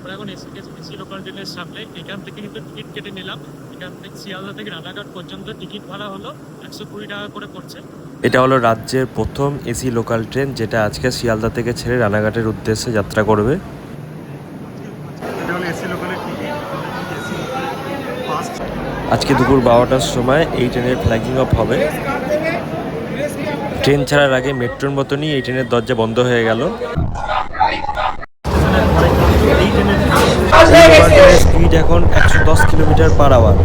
আমরা এখন AC local ট্রেনের সামনে। এখান থেকে কিন্তু টিকিট কেটে নিলাম। এখান থেকে শিয়ালদা থেকে রানাঘাট পর্যন্ত টিকিট ভাড়া হলো 120 টাকা করে পড়ছে। এটা হলো রাজ্যের প্রথম এসি লোকাল ট্রেন, যেটা আজকে শিয়ালদা থেকে ছেড়ে রানাঘাটের উদ্দেশ্যে যাত্রা করবে। আজকে দুপুর 12টার সময় এই ট্রেনের ফ্ল্যাগিং অফ হবে। ট্রেন ছাড়ার আগে মেট্রোর মতনই এই ট্রেনের দরজা বন্ধ হয়ে গেল। স্পিড এখন 110 কিলোমিটার/আওয়ার।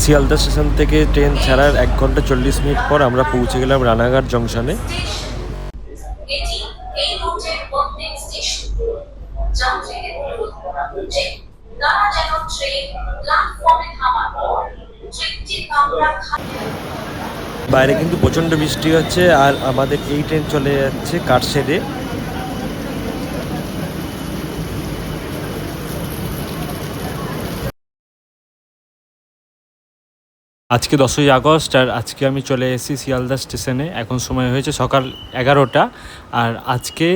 শিয়ালদা স্টেশন থেকে ট্রেন ছাড়ার 1 ঘন্টা 40 মিনিট পর আমরা পৌঁছে গেলাম রানাঘাট জংশনে। বাইরে কিন্তু প্রচন্ড বৃষ্টি হচ্ছে, আর আমাদের এই ট্রেন চলে যাচ্ছে কাঠশেডে। আজকে 10ই আগস্ট, আর আজকে আমি চলে এসেছি শিয়ালদা স্টেশনে। এখন সময় হয়েছে সকাল 11টা। আর আজকে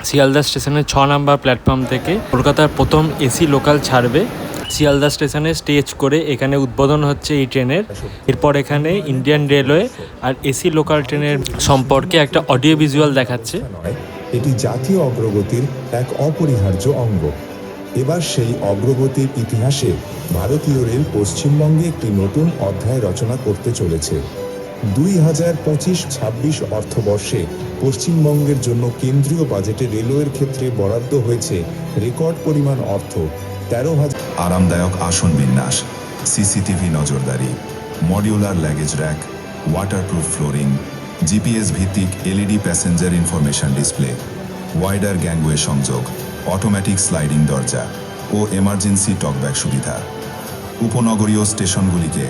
শিয়ালদা স্টেশনের 6 নম্বর প্ল্যাটফর্ম থেকে কলকাতার প্রথম এসি লোকাল ছাড়বে। শিয়ালদা স্টেশনে স্টেজ করে এখানে উদ্বোধন হচ্ছে এই ট্রেনের। এরপর এখানে ইন্ডিয়ান রেলওয়ে আর এসি লোকাল ট্রেনের সম্পর্কে একটা অডিও ভিজুয়াল দেখাচ্ছে। এটি জাতীয় অগ্রগতির এক অপরিহার্য অঙ্গ। এবার সেই অগ্রগতির ইতিহাসে ভারতীয় রেল পশ্চিমবঙ্গে একটি নতুন অধ্যায় রচনা করতে চলেছে। 2025-26 অর্থবর্ষে পশ্চিমবঙ্গের জন্য কেন্দ্রীয় বাজেটে রেলওয়ের ক্ষেত্রে বরাদ্দ হয়েছে রেকর্ড পরিমাণ অর্থ। 13,000 আরামদায়ক আসন বিন্যাস, সিসিটিভি নজরদারি, modular luggage rack, waterproof flooring, GPS ভিত্তিক LED passenger information display, wider gangway সংযোগ, অটোমেটিক স্লাইডিং দরজা ও এমার্জেন্সি টকব্যাক সুবিধা। উপনগরীয় স্টেশনগুলিকে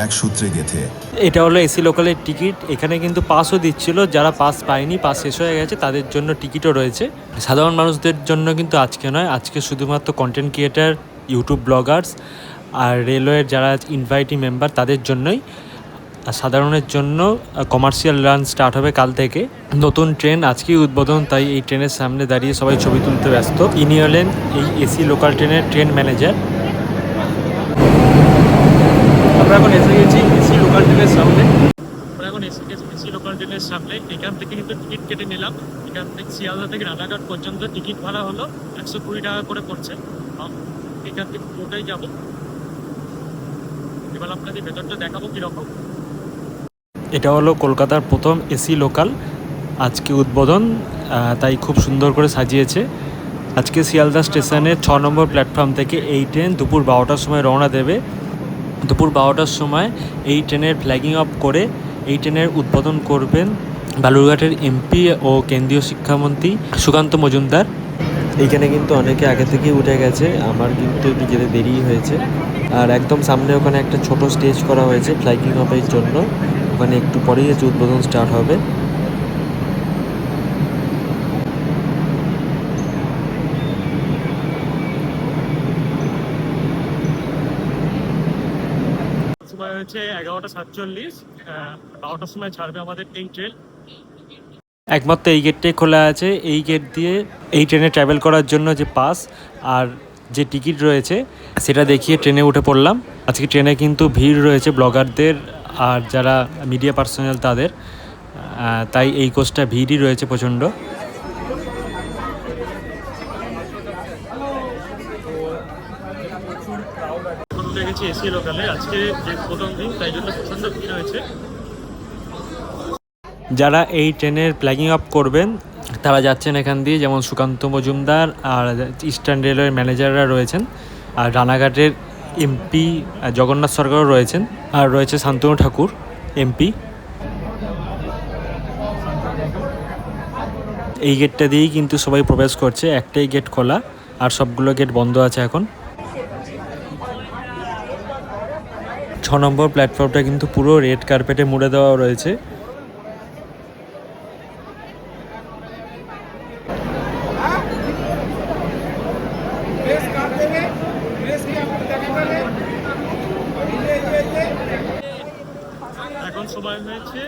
এক সূত্রে গেঁথে। এটা হলো এসি লোকালের টিকিট। এখানে কিন্তু পাসও দিচ্ছিল, যারা পাস পায়নি, পাস শেষ হয়ে গেছে, তাদের জন্য টিকিটও রয়েছে। সাধারণ মানুষদের জন্য কিন্তু আজকে নয়, আজকে শুধুমাত্র কন্টেন্ট ক্রিয়েটার, ইউটিউব ব্লগার্স আর রেলওয়ের যারা ইনভাইটি মেম্বার তাদের জন্যই। আর সাধারণের জন্য কমার্শিয়াল রান স্টার্ট হবে কাল থেকে। নতুন ট্রেন আজকেই উদ্বোধন, তাই এই ট্রেনের সামনে দাঁড়িয়ে সবাই ছবি তুলতে ব্যস্ত। ইনি হলেন এই এসি লোকাল ট্রেনের ট্রেন ম্যানেজার। আমরা এখন এসে গেছি এসি লোকাল ট্রেনের সামনে। আমরা এখন এসি লোকাল ট্রেনের সামনে। এখান থেকে কিন্তু টিকিট কেটে নিলাম। এখান থেকে শিয়ালদা থেকে রানাঘাট পর্যন্ত টিকিট ভাড়া হলো 120 টাকা করে পড়ছে। এখান থেকে পুরোটাই যাবো। এবার আপনাদের ভেতরটা দেখাবো কিরকম। এটা হলো কলকাতার প্রথম এসি লোকাল, আজকে উদ্বোধন, তাই খুব সুন্দর করে সাজিয়েছে। আজকে শিয়ালদা স্টেশনের 6 নম্বর প্ল্যাটফর্ম থেকে এই ট্রেন দুপুর 12টার সময় রওনা দেবে। দুপুর 12টার সময় এই ট্রেনের ফ্ল্যাগিং অফ করে এই ট্রেনের উদ্বোধন করবেন বালুরঘাটের এমপি ও কেন্দ্রীয় শিক্ষামন্ত্রী সুকান্ত মজুমদার। এইখানে কিন্তু অনেকে আগে থেকেই উঠে গেছে, আমার কিন্তু একটু যেতে দেরি হয়েছে। আর একদম সামনে ওখানে একটা ছোট স্টেজ করা হয়েছে ফ্ল্যাগিং অফের জন্য। ওখানে একটু পরেই উদ্বোধন স্টার্ট হবে। সময় হচ্ছে 11:47। 12টার সময় ছাড়বে আমাদের এই ট্রেন। একমাত্র এই গেটটাই খোলা আছে। এই গেট দিয়ে এই ট্রেনে ট্রাভেল করার জন্য যে পাস আর যে টিকিট রয়েছে সেটা দেখিয়ে ট্রেনে উঠে পড়লাম। আজকে ট্রেনে কিন্তু ভিড় রয়েছে ব্লগারদের আর যারা মিডিয়া পার্সোনাল তাদের, তাই এই কোচটা ভিড়ই রয়েছে প্রচণ্ড। উঠে গেছি এসি লোকালে। আজকে যে প্রথম দিন, তাই জন্য প্রচণ্ড ভিড় হয়েছে। যারা এই ট্রেনের ফ্ল্যাগিং অফ করবেন তারা যাচ্ছেন এখান দিয়ে, যেমন সুকান্ত মজুমদার আর ইস্টার্ন রেলওয়ের ম্যানেজাররা রয়েছেন, আর রানাঘাটের এমপি জগন্নাথ সরকারও রয়েছেন, আর রয়েছে শান্তনু ঠাকুর এমপি। এই গেটটা দিয়েই কিন্তু সবাই প্রবেশ করছে, একটাই গেট খোলা আর সবগুলো গেট বন্ধ আছে এখন। 6 নম্বর প্ল্যাটফর্মটা কিন্তু পুরো রেড কার্পেটে মুড়ে দেওয়া রয়েছে। এখন সময় হয়েছে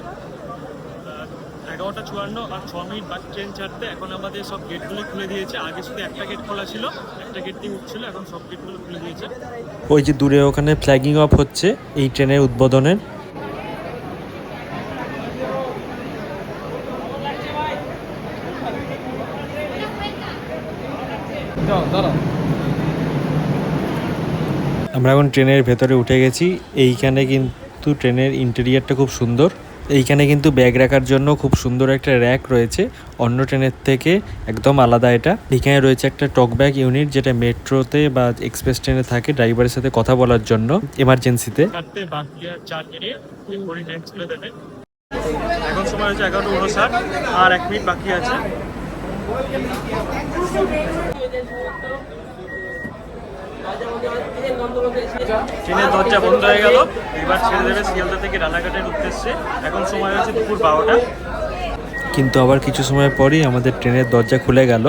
11:54 আর 6 মিনিট বাকি ট্রেন ছাড়তে। এখন আমাদের সব গেটগুলো খুলে দিয়েছে। আগে শুধু একটা গেট খোলা ছিল, একটা গেট দিয়ে উঠছিল, এখন সব গেটগুলো খুলে দিয়েছে। ওই যে দূরে ওখানে ফ্ল্যাগিং অফ হচ্ছে এই ট্রেনের উদ্বোধনের। আমরা এখন ট্রেনের ভেতরে উঠে গেছি। এইখানে কিন্তু ট্রেনের ইন্টেরিয়ারটা খুব সুন্দর। এইখানে কিন্তু ব্যাগ রাখার জন্য খুব সুন্দর একটা র্যাক রয়েছে, অন্য ট্রেনের থেকে একদম আলাদা এটা। এখানে রয়েছে একটা টক ব্যাগ ইউনিট, যেটা মেট্রোতে বা এক্সপ্রেস ট্রেনে থাকে ড্রাইভারের সাথে কথা বলার জন্য এমার্জেন্সিতে। ছাড়তে বাকি আর 4 মিনিট, পরে ট্রেন খুলে দেবে। এখন সময় হচ্ছে 11:59 আর 1 মিনিট বাকি আছে। ট্রেনের দরজা বন্ধ হয়ে গেল। এবার ছেড়ে দেবে শিয়ালদা থেকে রানাঘাটের উদ্দেশ্যে। এখন সময় হচ্ছে দুপুর 12টা। কিন্তু আবার কিছু সময় পরই আমাদের ট্রেনের দরজা খুলে গেল।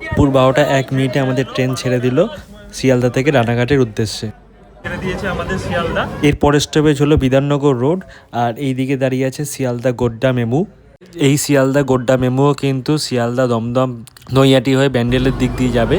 দুপুর 12টা 1 মিনিটে আমাদের ট্রেন ছেড়ে দিল শিয়ালদা থেকে রানাঘাটের উদ্দেশ্যে। ছেড়ে দিয়েছে আমাদের শিয়ালদা। এর পরের স্টপেজ হলো বিধাননগর রোড, আর এই দিকে দাঁড়িয়ে আছে শিয়ালদা গোড্ডা মেমু। এই শিয়ালদা গোড্ডা মেমুও কিন্তু শিয়ালদা দমদম নৈহাটি হয়ে ব্যান্ডেলের দিক দিয়ে যাবে।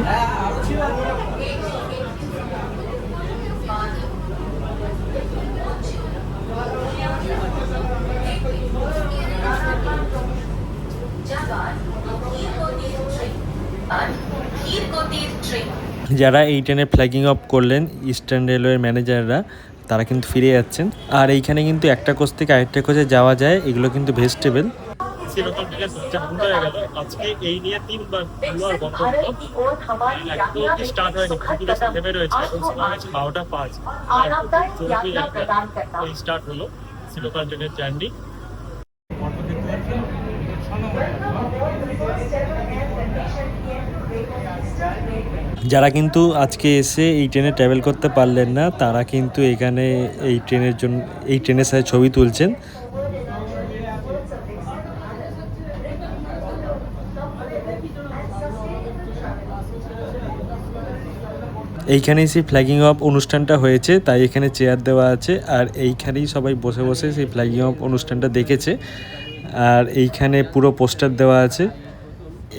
যারা এই ট্রেনে ফ্ল্যাগিং অফ করলেন ইস্টার্ন রেলওয়ের ম্যানেজাররা, তারা কিন্তু ফিরে যাচ্ছেন। আর এইখানে কিন্তু একটা কোচ থেকে আরেকটা কোচে যাওয়া যায়, এগুলো কিন্তু ভেজিটেবল। সেরকম থেকে দরজা বন্ধ হয়ে গেল। আজকে এই নিয়ে 3 বার খুললো আর বন্ধ হলো। একটু স্টার্ট হয়নি, কিন্তু থেমে রয়েছে। এখন সময় হচ্ছে 12:05 এই স্টার্ট হলো লোকাল ট্রেনের জার্নি। যারা কিন্তু আজকে এসে এই ট্রেনে ট্রাভেল করতে পারলেন না, তারা কিন্তু এখানে এই ট্রেনের জন্য এই ট্রেনের সাথে ছবি তুলছেন। এইখানেই সেই ফ্ল্যাগিং অফ অনুষ্ঠানটা হয়েছে, তাই এখানে চেয়ার দেওয়া আছে, আর এইখানেই সবাই বসে বসে সেই ফ্ল্যাগিং অফ অনুষ্ঠানটা দেখেছে। আর এইখানে পুরো পোস্টার দেওয়া আছে,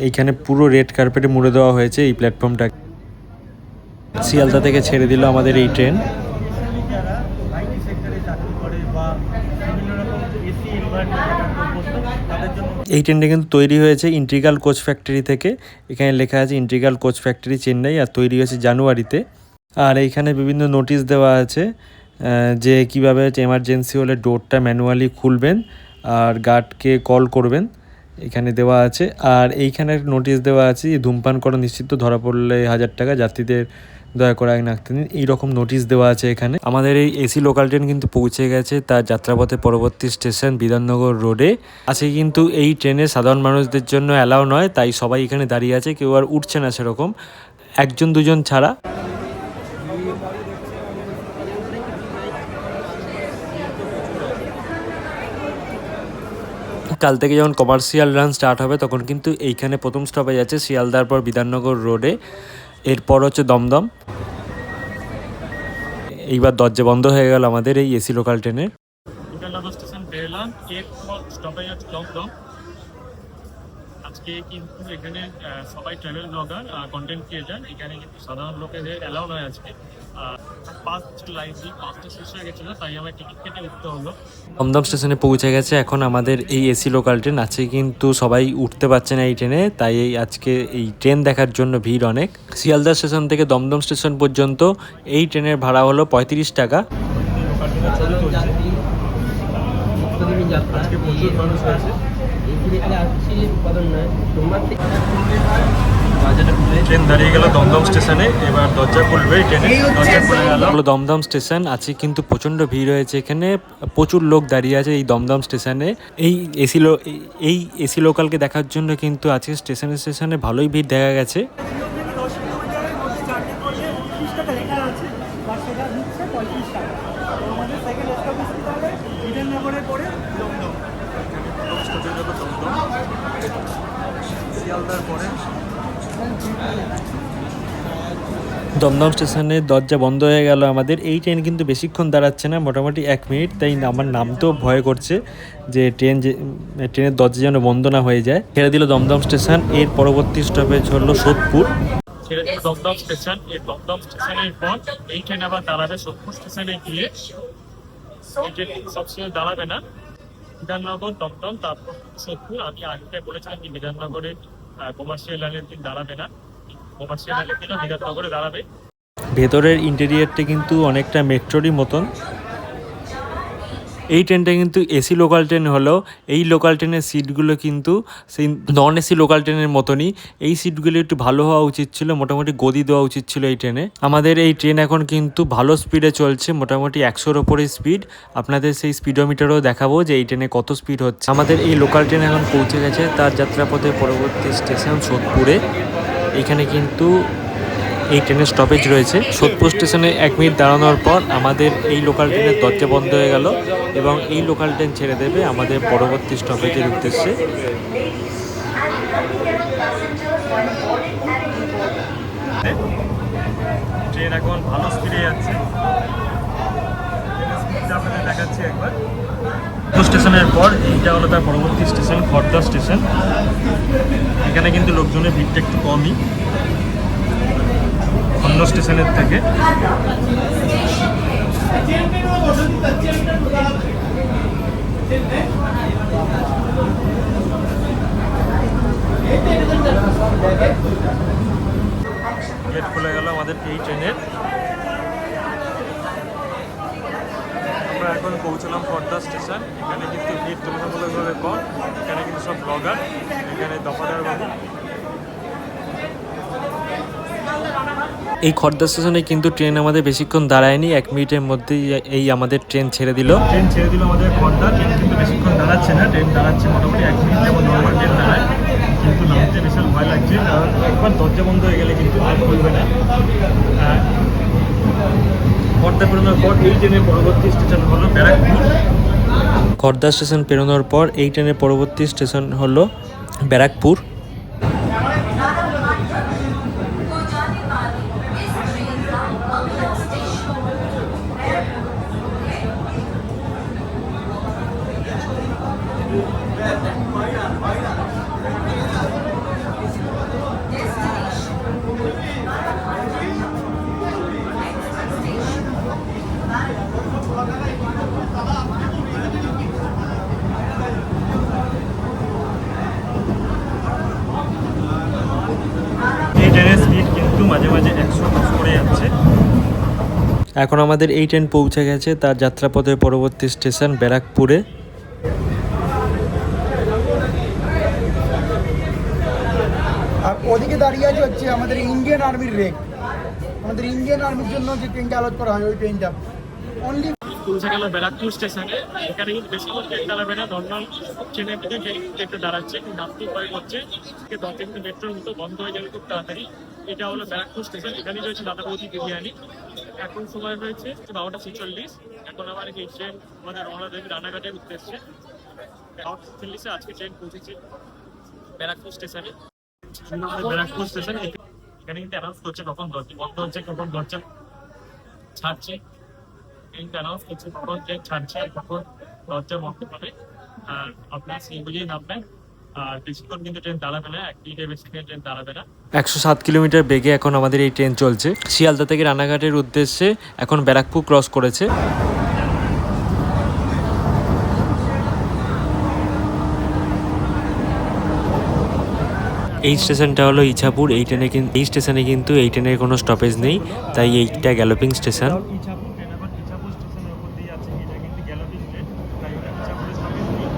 এইখানে পুরো রেড কার্পেটে মুড়ে দেওয়া হয়েছে এই প্ল্যাটফর্মটা। শিয়ালদা থেকে ছেড়ে দিল আমাদের এই ট্রেন। এই ট্রেনটা কিন্তু তৈরি হয়েছে ইন্টিগ্রাল কোচ ফ্যাক্টরি থেকে। এখানে লেখা আছে ইন্টিগ্রাল কোচ ফ্যাক্টরি চেন্নাই, আর তৈরি হয়েছে জানুয়ারিতে। আর এইখানে বিভিন্ন নোটিশ দেওয়া আছে যে কিভাবে এমার্জেন্সি হলে ডোরটা ম্যানুয়ালি খুলবেন আর গার্ডকে কল করবেন, এখানে দেওয়া আছে। আর এইখানে নোটিশ দেওয়া আছে ধূমপান করা নিশ্চিত, ধরা পড়লে 1000 টাকা, যাত্রীদের দয়া করে আগে নাকতে নিন, এইরকম নোটিশ দেওয়া আছে এখানে। আমাদের এই এসি লোকাল ট্রেন কিন্তু পৌঁছে গেছে তার যাত্রাপথে পরবর্তী স্টেশন বিধাননগর রোডে। আছে কিন্তু এই ট্রেনে সাধারণ মানুষদের জন্য অ্যালাউ নয়, তাই সবাই এখানে দাঁড়িয়ে আছে, কেউ আর উঠছে না সেরকম, 1-2 ছাড়া। কাল থেকে যখন কমার্শিয়াল রান স্টার্ট হবে, তখন কিন্তু এইখানে প্রথম স্টপেজ আছে শিয়ালদার পর বিধাননগর রোডে, এরপর হচ্ছে দমদম। এইবার দরজা বন্ধ হয়ে গেল আমাদের এই এসি লোকাল ট্রেনের। বিধাননগর স্টেশন বেরোলাম, এরপর স্টপেজ হচ্ছে দমদম। আজকে কিন্তু এখানে সবাই ট্রাভেল ব্লগার, কন্টেন্ট ক্রিয়েটার, এখানে কিন্তু সাধারণ লোকেদের অ্যালাউ নয় আজকে। পাঁচ লাইন দিয়ে 5টা শেষ হয়ে গেছিলো, তাই আমার টিকিট কেটে উঠতে হলো। দমদম স্টেশনে পৌঁছে গেছে এখন আমাদের এই এসি লোকাল ট্রেন। আছে কিন্তু সবাই উঠতে পারছে না এই ট্রেনে, তাই আজকে এই ট্রেন দেখার জন্য ভিড় অনেক। শিয়ালদা স্টেশন থেকে দমদম স্টেশন পর্যন্ত এই ট্রেনের ভাড়া হলো 35 টাকা। আজকে প্রচুর মানুষ আছে। ট্রেন দাঁড়িয়ে গেল দমদম স্টেশনে, এবার দরজা খুলবে ট্রেনে, দরজা খুলে গেল। দমদম স্টেশন আছে কিন্তু প্রচণ্ড ভিড় হয়েছে এখানে, প্রচুর লোক দাঁড়িয়ে আছে এই দমদম স্টেশনে। এই এসি লোকালকে দেখার জন্য কিন্তু আজকে স্টেশনে ভালোই ভিড় দেখা গেছে। শিয়ালদার পরে দমদম স্টেশনের দরজা বন্ধ হয়ে গেল আমাদের। এই ট্রেন কিন্তু বেশিক্ষণ দাঁড়াচ্ছে না, মোটামুটি 1 মিনিট। তাই আমার নামতেও ভয় করছে যে ট্রেনের দরজা যেন বন্ধ না হয়ে যায়। ছেড়ে দিল দমদম স্টেশন। এর পরবর্তী স্টপেজ হলো সোদপুর। ছেড়ে দিল দমদম স্টেশন। এই দমদম স্টেশনের পর এই ট্রেন আবার দাঁড়াবে সোদপুর স্টেশনে গিয়ে। এই ট্রেন সবসময় দাঁড়াবে না, বিধাননগর, দমদম, তারপর সোদপুর। আমি আগে বলেছিলাম কি বিধাননগরে কমার্শিয়াল লাইনের দিন দাঁড়াবে না, কমার্শিয়াল লাইনের দিনও বিধাননগরে দাঁড়াবে। ভেতরের ইন্টেরিয়ারটা কিন্তু অনেকটা মেট্রোরই মতন। এই ট্রেনটা কিন্তু এসি লোকাল ট্রেন হলেও এই লোকাল ট্রেনের সিটগুলো কিন্তু সেই নন এসি লোকাল ট্রেনের মতনই। এই সিটগুলো একটু ভালো হওয়া উচিত ছিল, মোটামুটি গদি দেওয়া উচিত ছিল এই ট্রেনে। আমাদের এই ট্রেন এখন কিন্তু ভালো স্পিডে চলছে, মোটামুটি 100-র ওপরে স্পিড। আপনাদের সেই স্পিডোমিটারও দেখাবো যে এই ট্রেনে কত স্পিড হচ্ছে। আমাদের এই লোকাল ট্রেন এখন পৌঁছে গেছে তার যাত্রাপথে পরবর্তী স্টেশন সোদপুরে। এখানে কিন্তু এই ট্রেনের স্টপেজ রয়েছে। সোদপুর স্টেশনে 1 মিনিট দাঁড়ানোর পর আমাদের এই লোকাল ট্রেনের দরজা বন্ধ হয়ে গেল এবং এই লোকাল ট্রেন ছেড়ে দেবে আমাদের পরবর্তী স্টপেজের উদ্দেশ্যে। ট্রেন এখন ভালো স্পিডে যাচ্ছে, আপনাদের দেখাচ্ছি একবার। স্টেশনের পর এইটা হলো তার পরবর্তী স্টেশন খড়দা স্টেশন। এখানে কিন্তু লোকজনের ভিড়টা একটু কমই অন্য স্টেশনের থেকে। গেট খুলে গেল আমাদের এই ট্রেনের। আমরা এখন পৌঁছলাম খড়দা স্টেশন। এখানে কিন্তু ভিড় তুলনামূলকভাবে কম। এখানে কিন্তু সব ব্লগার, এখানে দফাদার বাবু। এই খড়দা স্টেশনে কিন্তু ট্রেন আমাদের বেশিক্ষণ দাঁড়ায়নি, 1 মিনিটের মধ্যেই এই আমাদের ট্রেন ছেড়ে দিল। ট্রেন ছেড়ে দিল আমাদের খড়দা। ট্রেন কিন্তু বেশিক্ষণ দাঁড়াচ্ছে না, ট্রেন দাঁড়াচ্ছে মোটামুটি 1 মিনিট যেমন নর্মাল ট্রেন দাঁড়ায়। কিন্তু নামতে বিশাল ভয় লাগছে, কারণ একবার দরজা বন্ধ হয়ে গেলে কিন্তু আর খুলবে না। খড়দা পেরোনোর পর এই ট্রেনের পরবর্তী স্টেশন হলো ব্যারাকপুর। খড়দা স্টেশন পেরোনোর পর এই ট্রেনের পরবর্তী স্টেশন হলো ব্যারাকপুর। এই ট্রেনের স্পিড কিন্তু মাঝে মাঝে 100 ক্রস করে যাচ্ছে। এখন আমাদের এই ট্রেন পৌঁছে গেছে তার যাত্রাপথের পরবর্তী স্টেশন ব্যারাকপুরে। আর ওদিকে দাঁড়িয়ে আছে হচ্ছে আমাদের ইন্ডিয়ান আর্মির রেক। আমাদের ইন্ডিয়ান আর্মির জন্য যে ট্রেনটা অ্যালট করা হয় ওই ট্রেনটা অনলি পৌঁছে গেল ব্যারাকপুর স্টেশনে। এখানে কিন্তু বেশি করে ট্রেন দাঁড়াবে না, নর্মাল ট্রেনের দিকে ট্রেনটা দাঁড়াচ্ছে। নামতেই ভয় করছে, দরজা কিন্তু মেট্রোর মতো বন্ধ হয়ে যাবে খুব তাড়াতাড়ি। এটা হলো ব্যারাকপুর স্টেশন। এখানেই রয়েছে দাদা বৌদি বিরিয়ানি। এখন সময় রয়েছে 12:46। এখন আমার এই ট্রেন আমাদের রওনা দেবে রানাঘাটের উদ্দেশ্যে। 12:46 আজকে ট্রেন পৌঁছেছে ব্যারাকপুর স্টেশনে। ব্যারাকপুর স্টেশন এখানে কিন্তু অ্যানাউন্স করছে কখন দরজা বন্ধ হচ্ছে, কখন দরজা ছাড়ছে। ট্রেনটা অ্যানাউন্স করছে কখন ট্রেন ছাড়ছে আর কখন দরজা বন্ধ হবে। আর আপনার সেই বুঝেই নামবেন। আর বেশিক্ষণ কিন্তু ট্রেন দাঁড়াবে না, 1 মিনিটের বেশি ট্রেন দাঁড়াবে না। 107 কিলোমিটার বেগে এখন আমাদের এই ট্রেন চলছে। শিয়ালদা থেকে রানাঘাটের উদ্দেশ্যে এখন ব্যারাকপুর ক্রস করেছে। এই স্টেশনটা হলো ইছাপুর। এই স্টেশনে কিন্তু এই ট্রেনের কোনো স্টপেজ নেই, তাই এইটা গ্যালোপিং স্টেশন। ইছাপুর ট্রেন আবার ইছাপুর স্টেশনের উপর দিয়ে আছে। এটা কিন্তু গ্যালোপিং ট্রেন, তাই ওটা ইছাপুরের সঙ্গে নেই।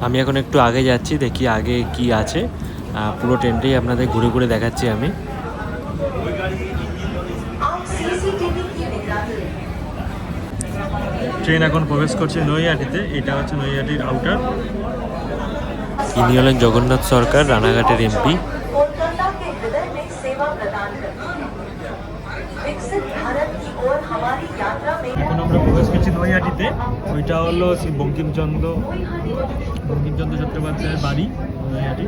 আমি এখন একটু আগে যাচ্ছি, দেখি আগে কি আছে। পুরো ট্রেনটাই আপনাদের ঘুরে ঘুরে দেখাচ্ছি আমি। ট্রেন এখন প্রবেশ করছে নৈহাটিতে। এটা হচ্ছে নৈহাটির আউটার। ইনি হলেন জগন্নাথ সরকার, রানাঘাটের এমপি। कोलकाता के हृदय में सेवा प्रदान करती है। विकसित भारत की ओर हमारी यात्रा में এখন আমরা প্রবেশ করছি নৈহাটিতে। ওইটা হলো শ্রী বঙ্কিমচন্দ্র চট্টোপাধ্যায়ের বাড়ি নৈহাটি।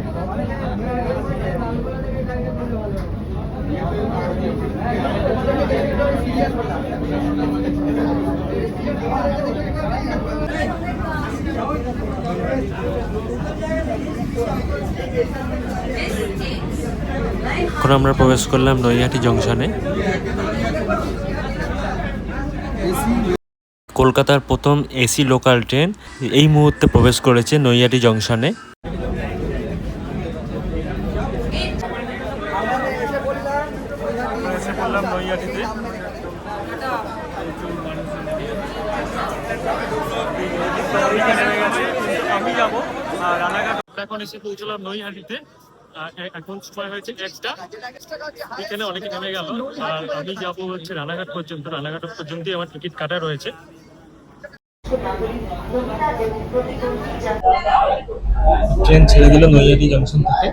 এখন আমরা প্রবেশ করলাম নৈহাটি জংশনে। কলকাতার প্রথম এসি লোকাল ট্রেন এই মুহূর্তে প্রবেশ করেছে নৈহাটি জংশনে। এসে পড়লাম নৈহাটিতে। আমি যাবো রানাঘাট। এখন এসে পৌঁছলাম নৈহাটিতে। এখন সময় হয়েছে একটা, এখানে অনেকে নেমে গেল। আর আমি যাবো হচ্ছে রানাঘাট পর্যন্ত। রানাঘাট পর্যন্তই আমার টিকিট কাটা রয়েছে। ট্রেন ছেড়ে দিল নৈহাটি জংশন থেকে।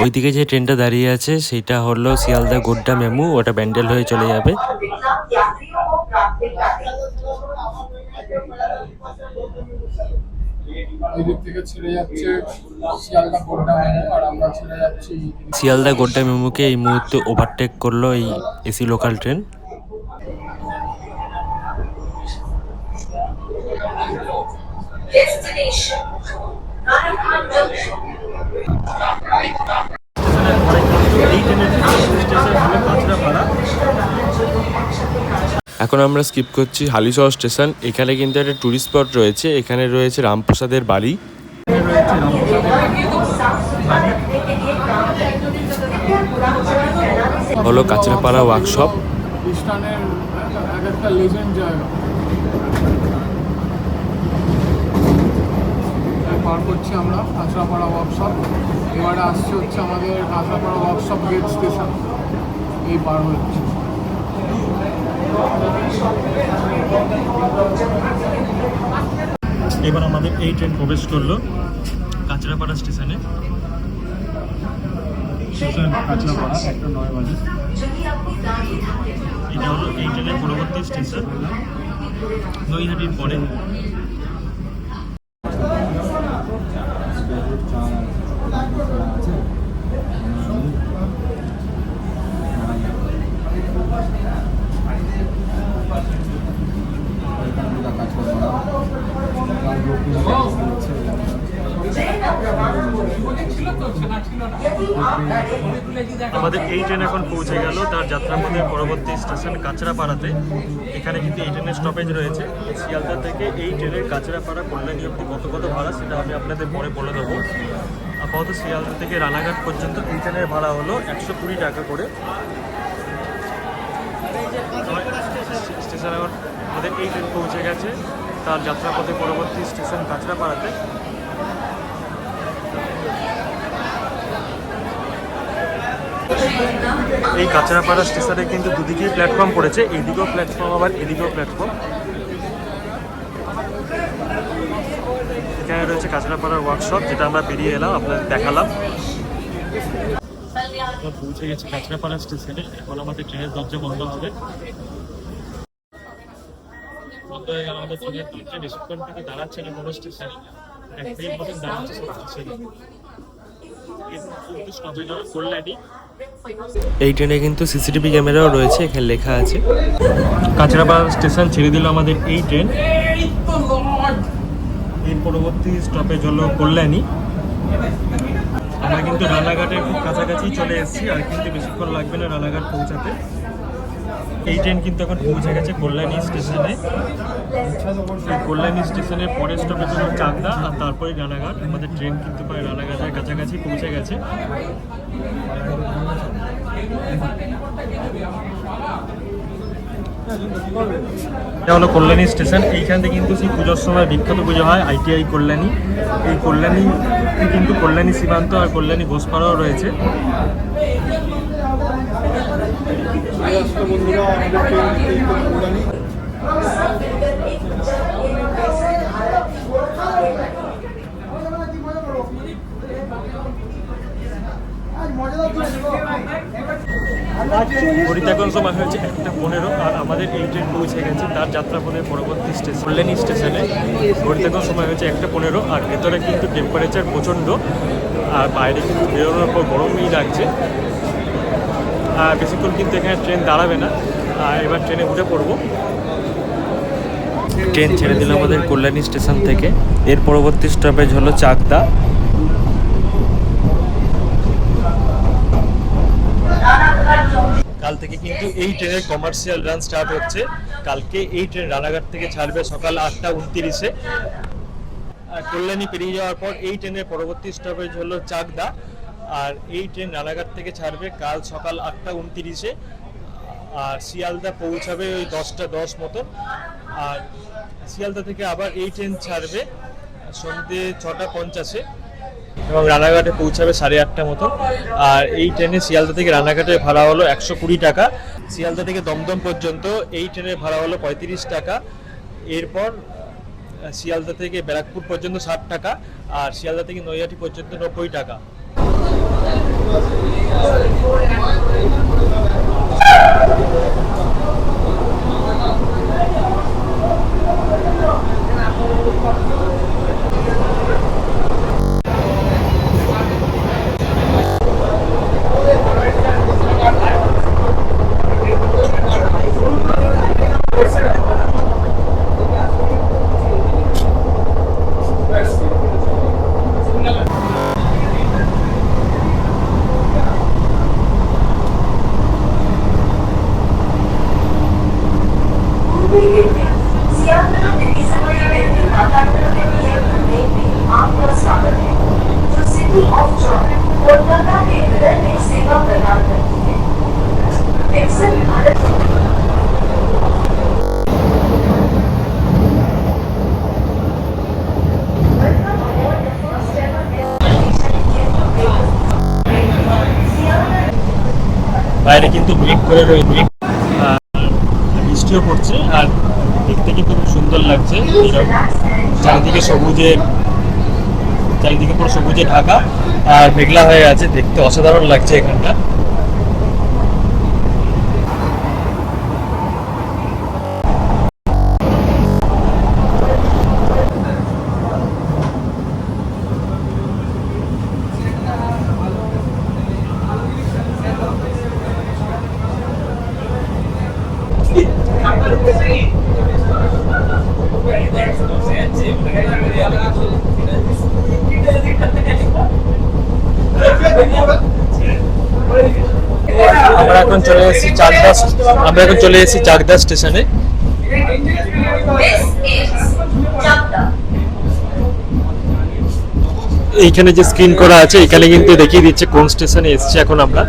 ওইদিকে যে ট্রেনটা দাঁড়িয়ে আছে সেটা হলো শিয়ালদা গোড্ডা মেমু। ওটা ব্যান্ডেল হয়ে চলে যাবে। यात्रियों को प्राथमिकता दें। এদিক থেকে ছেড়ে যাচ্ছে শিয়ালদা গোড্ডা মেমু, আর আমরা ছেড়ে যাচ্ছি শিয়ালদা গোড্ডা মেমুকে এই মুহূর্তে ওভারটেক করলো এই AC local train. Destination Ranaghat Junction. এখন আমরা স্কিপ করছি হালিশহর স্টেশন। এখানে কিন্তু একটা টুরিস্ট স্পট রয়েছে। এখানে রয়েছে রামপ্রসাদের বাড়ি। হলো কাঁচরাপাড়া ওয়ার্কশপ। খ্রিস্টানের এক একটা লেজেন্ড জায়গা। পার করছি আমরা কাঁচরাপাড়া ওয়ার্কশপ। এবারে আসছে হচ্ছে আমাদের কাঁচরাপাড়া ওয়ার্কশপ গেট স্টেশন। এই পার হচ্ছে এবার আমাদের এই ট্রেন প্রবেশ করলো কাঁচরাপাড়া স্টেশনে। স্টেশন কাঁচরাপাড়া 1:09 বাজে। এটা হলো এই ট্রেনের পরবর্তী স্টেশন নৈহাটির পরে। আমাদের এই ট্রেন এখন পৌঁছে গেল তার যাত্রাপথের পরবর্তী স্টেশন কাঁচরাপাড়াতে। এখানে কিন্তু এই ট্রেনের স্টপেজ রয়েছে। শিয়ালদা থেকে এই ট্রেনের কাঁচরাপাড়া কল্যাণী অবধি কত ভাড়া সেটা আমি আপনাদের পরে বলে দেবো। আপাতত শিয়ালদা থেকে রানাঘাট পর্যন্ত এই ট্রেনের ভাড়া হলো 120 টাকা করে। স্টেশন এখন আমাদের এই ট্রেন পৌঁছে গেছে তার যাত্রাপথে পরবর্তী স্টেশন কাঁচরাপাড়াতে। এই কাঁচরাপাড়া স্টেশনে কিন্তু দুদিকেই প্ল্যাটফর্ম পড়েছে, এইদিকেও প্ল্যাটফর্ম আবার এদিকেও প্ল্যাটফর্ম। এখানে রয়েছে কাঁচরাপাড়ার ওয়ার্কশপ, যেটা আমরা বেরিয়ে এলাম আপনাদের দেখালাম। পৌঁছে গেছি কাঁচরাপাড়া স্টেশনে। এখন আমাদের ট্রেনের দরজা বন্ধ হবে। বন্ধ হয়ে গেল আমাদের ট্রেনের দরজা। বেশিক্ষণ থেকে দাঁড়াচ্ছে না কোনো স্টেশনে, এক মিনিট মতন দাঁড়াচ্ছে সব স্টেশনে। স্টপেজ হলো কল্যাণী। এই ট্রেনে কিন্তু সিসিটিভি ক্যামেরাও রয়েছে, এখানে লেখা আছে। কাঁচরাপাড়া স্টেশন ছেড়ে দিল আমাদের এই ট্রেন। এর পরবর্তী স্টপেজ হলো কল্যাণী। আমরা কিন্তু রানাঘাটের খুব কাছাকাছি চলে এসেছি, আর কিন্তু বেশিক্ষণ লাগবে না রানাঘাট পৌঁছাতে। এই ট্রেন কিন্তু এখন পৌঁছে গেছে কল্যাণী স্টেশনে। এই কল্যাণী স্টেশনের পরের স্টপেজ হলো চাকদা, আর তারপরে রানাঘাট। আমাদের ট্রেন কিন্তু প্রায় রানাঘাটের কাছাকাছি পৌঁছে গেছে। এটা হলো কল্যাণী স্টেশন। এইখান থেকে কিন্তু সেই পুজোর সময় বিখ্যাত পুজো হয়, ITI কল্যাণী। এই কল্যাণী কিন্তু কল্যাণী সীমান্ত আর কল্যাণী ঘোষপাড়াও রয়েছে। পরিত্যাগ এখন সময় হয়েছে 1:15 আর আমাদের এই ট্রেন পৌঁছে গেছে তার যাত্রাপথের পরবর্তী স্টেশন কল্যাণী স্টেশনে। ঘড়িতে এখন সময় হয়েছে 1:15 আর ভেতরে কিন্তু টেম্পারেচার প্রচণ্ড আর বাইরে কিন্তু বেরোনোর পর গরমই লাগছে। আর বেশিক্ষণ কিন্তু এখানে ট্রেন দাঁড়াবে না, আর এবার ট্রেনে উঠে পড়বো। ট্রেন ছেড়ে দিল আমাদের কল্যাণী স্টেশন থেকে। এর পরবর্তী স্টপেজ হলো চাকদা। কাল থেকে কিন্তু এই ট্রেনের কমার্শিয়াল রান স্টার্ট হচ্ছে। কালকে এই ট্রেন রানাঘাট থেকে ছাড়বে সকাল 8:29-এ। আর কল্যাণী পেরিয়ে যাওয়ার পর এই ট্রেনের পরবর্তী স্টপেজ হলো চাকদা। আর এই ট্রেন রানাঘাট থেকে ছাড়বে কাল সকাল 8:29-এ আর শিয়ালদা পৌঁছাবে ওই 10:10 মতন। আর শিয়ালদা থেকে আবার এই ট্রেন ছাড়বে সন্ধ্যে 6:50-এ এবং রানাঘাটে পৌঁছাবে 8:30 মতো। আর এই ট্রেনে শিয়ালদা থেকে রানাঘাটের ভাড়া হলো 120 টাকা। শিয়ালদা থেকে দমদম পর্যন্ত এই ট্রেনের ভাড়া হলো 35 টাকা। এরপর শিয়ালদা থেকে ব্যারাকপুর পর্যন্ত 60 টাকা আর শিয়ালদা থেকে নৈহাটি পর্যন্ত 90 টাকা। বাইরে কিন্তু মেঘ করে রয়েছে, বৃষ্টিও পড়ছে আর দেখতে কিন্তু খুব সুন্দর লাগছে। চারিদিকে পুরো সবুজে ঢাকা আর মেঘলা হয়ে আছে, দেখতে অসাধারণ লাগছে এখানটা। আমরা এখন চলে এসেছি চাকদা স্টেশনে। এইখানে যে স্ক্রিন করা আছে এখানে কিন্তু দেখিয়ে দিচ্ছে কোন স্টেশনে এসেছি এখন আমরা।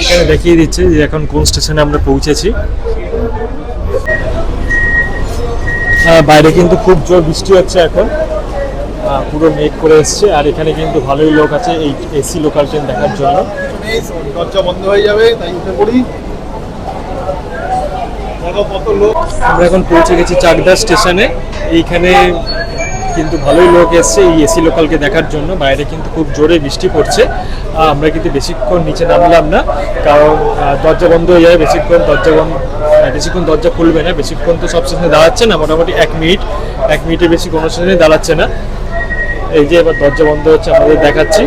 এখানে দেখিয়ে দিচ্ছে যে এখন কোন স্টেশনে আমরা পৌঁছেছি। বাইরে কিন্তু খুব জোর বৃষ্টি হচ্ছে এখন, পুরো মেঘ করে এসছে আর এখানে কিন্তু ভালোই লোক আছে এই এসি লোকাল ট্রেন দেখার জন্য। দরজা বন্ধ হয়ে যাবে তাই উঠে পড়ি। আমরা এখন পৌঁছে গেছি চাকদা স্টেশনে। এইখানে কিন্তু ভালোই লোক এসছে এই এসি লোকালকে দেখার জন্য। বাইরে কিন্তু খুব জোরে বৃষ্টি পড়ছে। আমরা কিন্তু বেশিক্ষণ নিচে নামলাম না, কারণ দরজা বন্ধ হয়ে যাবে। বেশিক্ষণ দরজা খুলবে না, বেশিক্ষণ তো সব স্টেশনে দাঁড়াচ্ছে না, মোটামুটি 1 মিনিটের বেশি কোনো স্টেশনে দাঁড়াচ্ছে না। এই যে এবার দরজা বন্ধ হচ্ছে, আমাদের দেখাচ্ছি।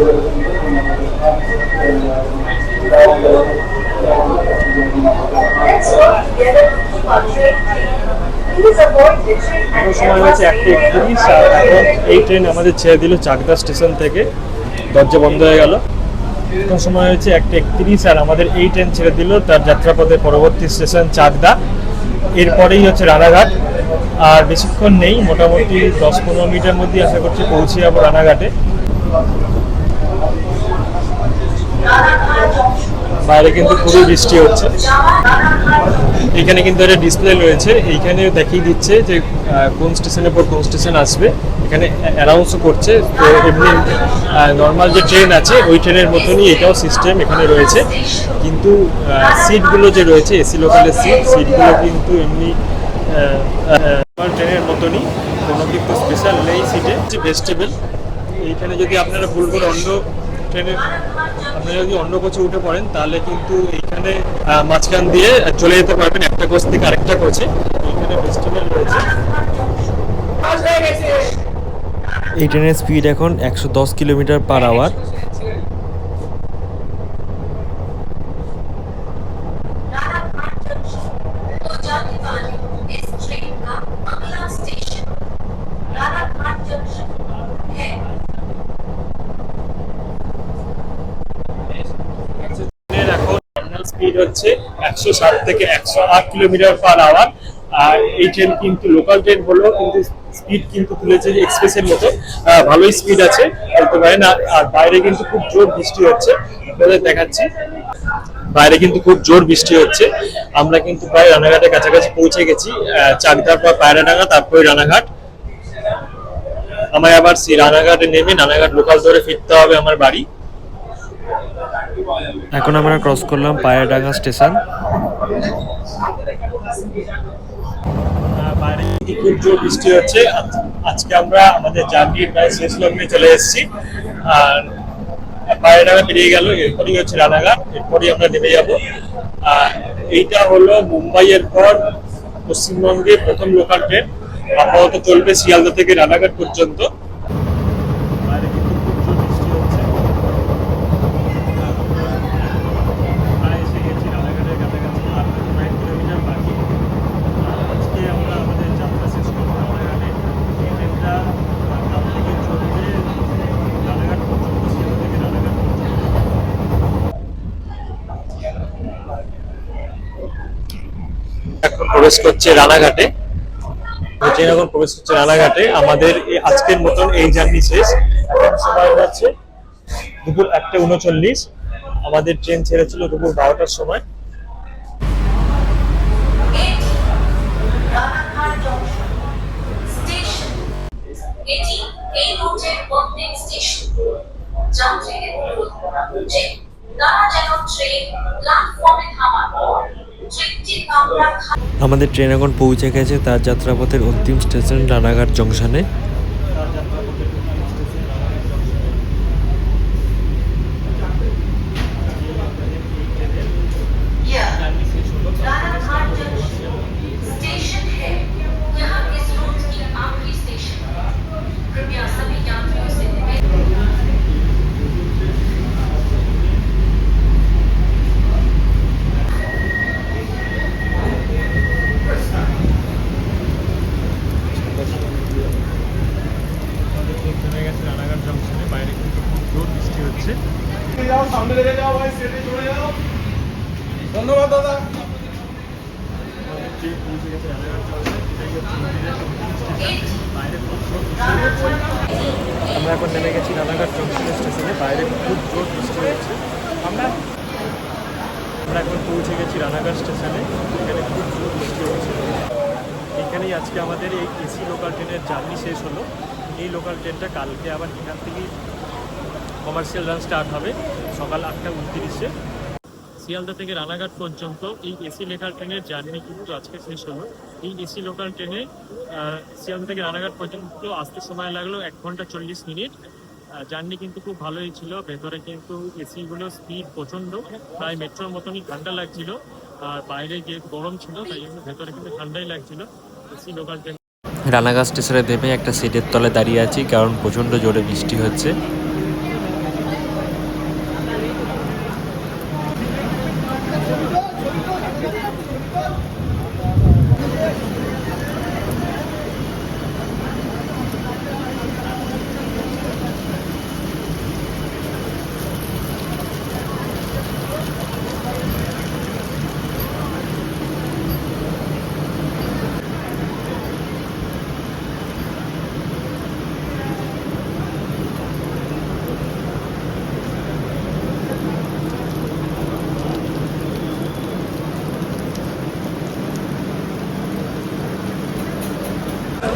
সময় হয়েছে 1:31 আর এখন এই ট্রেন আমাদের ছেড়ে দিল চাকদা স্টেশন থেকে। দরজা বন্ধ হয়ে গেল। এখন সময় হয়েছে 1:31 আর আমাদের এই ট্রেন ছেড়ে দিল তার যাত্রাপথের পরবর্তী স্টেশন চাকদা। এরপরেই হচ্ছে রানাঘাট। আর বেশিক্ষণ নেই, মোটামুটি 10-15 মিনিটের মধ্যে আশা করছি পৌঁছে যাবো রানাঘাটে। বাইরে কিন্তু খুবই বৃষ্টি হচ্ছে। এখানে কিন্তু একটা ডিসপ্লে রয়েছে, এইখানে দেখিয়ে দিচ্ছে যে কোন স্টেশনের পর কোন স্টেশন আসবে। এখানে অ্যানাউন্সও করছে। তো এমনি নর্মাল যে ট্রেন আছে ওই ট্রেনের মতনই এটাও সিস্টেম এখানে রয়েছে, কিন্তু সিটগুলো যে রয়েছে এসি লোকালের সিটগুলো কিন্তু এমনি ট্রেনের মতনই, কোনো কিন্তু স্পেশাল নেই সিটে। ভেস্টেবল। এইখানে যদি আপনারা ভুল করে অন্য ট্রেনে আপনারা যদি অন্য কোচে উঠে পড়েন তাহলে কিন্তু এইখানে এখানে মাঝখান দিয়ে চলে যেতে পারবেন একটা কোচ থেকে আরেকটা কোচে। এখানে ফেস্টিভ্যাল রয়েছে। এই ট্রেনের স্পিড এখন 110 কিলোমিটার/আওয়ার। रानाघाट जंक्शन तो जाने वाली इस ट्रेन का अगला स्टेशन रानाघाट जंक्शन है। ট্রেনের এখন টার্মিনাল স্পিড হচ্ছে 107 থেকে 108 কিলোমিটার/আওয়ার। আর এই ট্রেন কিন্তু লোকাল ট্রেন হলেও কিন্তু স্পিড কিন্তু তুলেছে এক্সপ্রেসের মতো, ভালোই স্পিড আছে বলতে পারেন। আর বাইরে কিন্তু খুব জোর বৃষ্টি হচ্ছে, আপনাদের দেখাচ্ছি। বাইরে কিন্তু খুব জোর বৃষ্টি হচ্ছে। আমরা কিন্তু প্রায় রানাঘাটের কাছাকাছি পৌঁছে গেছি। চাকদার পর পায়রাডাঙ্গা, তারপরে রানাঘাট। আমায় আবার সেই রানাঘাটে নেমে রানাঘাট লোকাল ধরে ফিরতে হবে আমার বাড়ি। এখন আমরা ক্রস করলাম পায়রাডাঙ্গা স্টেশন। বাইরে কিন্তু খুব জোর বৃষ্টি হচ্ছে। আজকে আমরা আমাদের জার্নির প্রায় শেষ লগ্নে চলে এসেছি। আর পায়রাডাঙ্গা পেরিয়ে গেল, এরপরই হচ্ছে রানাঘাট, এরপরই আমরা নেমে যাব। এইটা হলো মুম্বাইয়ের পর পশ্চিমবঙ্গের প্রথম লোকাল ট্রেন। আপাতত চলবে শিয়ালদা থেকে রানাঘাট পর্যন্ত। বাইরে কিন্তু খুব জোর বৃষ্টি হচ্ছে। প্রায় এসে গেছি রানাঘাটের কাছাকাছি, আর 9 কিলোমিটার বাকি। আজকে আমরা আমাদের যাত্রা শেষ করবো রানাঘাটে। এই ট্রেনটা কাল থেকে চলবে রানাঘাট পর্যন্ত, শিয়ালদা থেকে রানাঘাট পর্যন্ত। এখন প্রবেশ করছে রানাঘাটে। ট্রেন এখন প্রবেশ করছে রানাঘাটে। আমাদের আজকের মতন এই জার্নি শেষ। এখন সময় হচ্ছে দুপুর 1:39। আমাদের ট্রেন ছেড়েছিল দুপুর 12টার সময়। রানাঘাট জংশন স্টেশন এটি এই রুটের প্রত্যেক স্টেশন। যাত্রীদের অনুরোধ করা হচ্ছে তারা যেন ট্রেন প্ল্যাটফর্মে থামার পর ট্রেনটির কামরা আমাদের ট্রেন এখন পৌঁছে গেছে তার যাত্রাপথের অন্তিম স্টেশন রানাঘাট জংশনে। रानाघाट जंक्शन स्टेशन है। यहाँ इस रूट की आखिरी स्टेशन है। कृपया सभी यात्रियों से निवेदन নেমে গেছে রানাঘাট জংশনে। বাইরে কিন্তু খুব জোর বৃষ্টি হচ্ছে। ধন্যবাদ দাদা। ট্রেন পৌঁছে গেছে রানাঘাট জংশনে। এটাই হচ্ছে ট্রেনের অন্তিম স্টেশন। বাইরে খুব জোর বৃষ্টি হচ্ছে। আমরা এখন নেমে গেছি রানাঘাট জংশন স্টেশনে। বাইরে খুব জোর বৃষ্টি হচ্ছে। আমরা এখন পৌঁছে গেছি রানাঘাট স্টেশনে। এখানে খুব জোর বৃষ্টি হচ্ছে। এখানেই আজকে আমাদের এই এসি লোকাল ট্রেনের জার্নি শেষ হলো। এই লোকাল ট্রেনটা কালকে আবার এখান থেকেই কমার্শিয়াল রান স্টার্ট হবে সকাল 8:29-এ। শিয়ালদা থেকে রানাঘাট পর্যন্ত এই এসি লোকাল ট্রেনের জার্নি কিন্তু আজকে শেষ হলো। এই এসি লোকাল ট্রেনে শিয়ালদা থেকে রানাঘাট পর্যন্ত আসতে সময় লাগলো 1 ঘন্টা 40 মিনিট। জার্নি কিন্তু খুব ভালোই ছিল। ভেতরে কিন্তু এসিগুলো স্পিড প্রচণ্ড, প্রায় মেট্রোর মতনই ঠান্ডা লাগছিল। আর বাইরে যে গরম ছিল তাই জন্য ভেতরে কিন্তু ঠান্ডাই লাগছিল। এসি লোকাল ট্রেন রানাঘাট স্টেশনে নেমে একটা সিটের তলে দাঁড়িয়ে আছি, কারণ প্রচণ্ড জোরে বৃষ্টি হচ্ছে।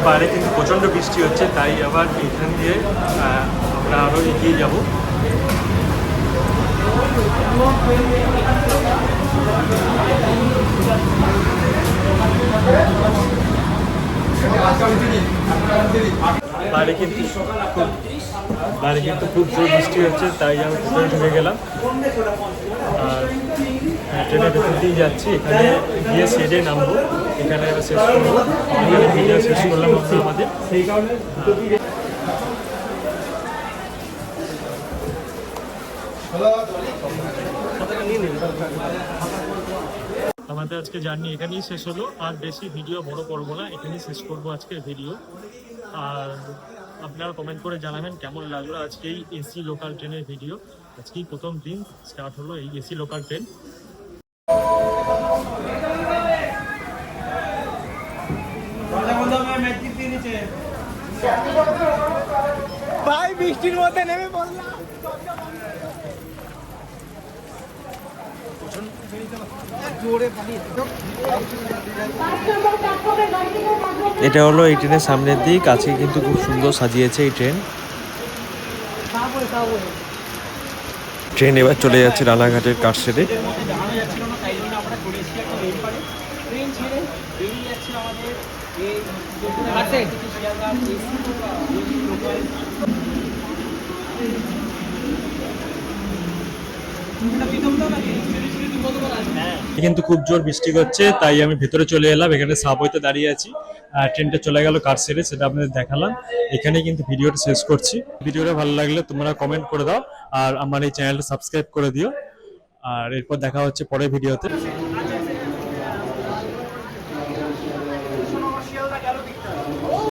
বাইরে কিন্তু প্রচণ্ড বৃষ্টি হচ্ছে, তাই আবার এখান দিয়ে আমরা আরও এগিয়ে যাব। বাইরে কিন্তু খুব জোর বৃষ্টি হচ্ছে, তাই আমি ভিতরে ঢুকে গেলাম। আর ট্রেনের ভেতর দিয়ে যাচ্ছি, এখানে গিয়ে সেডে নামবো, এখানে শেষ করবো। এখানে ভিডিও শেষ করলাম আমরা আমাদের। সেই কারণে আমাদের আজকে জার্নি এখানেই শেষ হলো, আর বেশি ভিডিও বড় করবো না, এখানেই শেষ করবো আজকের ভিডিও। আর আপনারা কমেন্ট করে জানাবেন কেমন লাগলো আজকে এই এসি লোকাল ট্রেনের ভিডিও। আজকেই প্রথম দিন স্টার্ট হলো এই এসি লোকাল ট্রেন। ভাই বৃষ্টির মধ্যে নেমে পড়লাম। জোরে পানি। এটা হলো এই ট্রেনের সামনের দিক, আজকে কিন্তু খুব সুন্দর সাজিয়েছে এই ট্রেন। ট্রেন এবার চলে যাচ্ছে রানাঘাটের কারশেডে। জানা যাচ্ছিল না, তাই জন্য আমরা চলে এসেছি একটা রেল পারে। ট্রেন ছেড়ে বেরিয়ে যাচ্ছে আমাদের এই শিয়ালদা এসি লোকাল। কিন্তু খুব জোর বৃষ্টি হচ্ছে, তাই আমি ভেতরে চলে এলাম। এখানে সাবওয়েতে দাঁড়িয়ে আছি, ট্রেনটা চলে গেল কারশেডে, সেটা আপনাদের দেখালাম। এখানে কিন্তু ভিডিওটা শেষ করছি। ভিডিওটা ভালো লাগলে তোমরা কমেন্ট করে দাও, আর আমার এই চ্যানেলটা সাবস্ক্রাইব করে দিও। আর এরপর দেখা হচ্ছে পরের ভিডিওতে।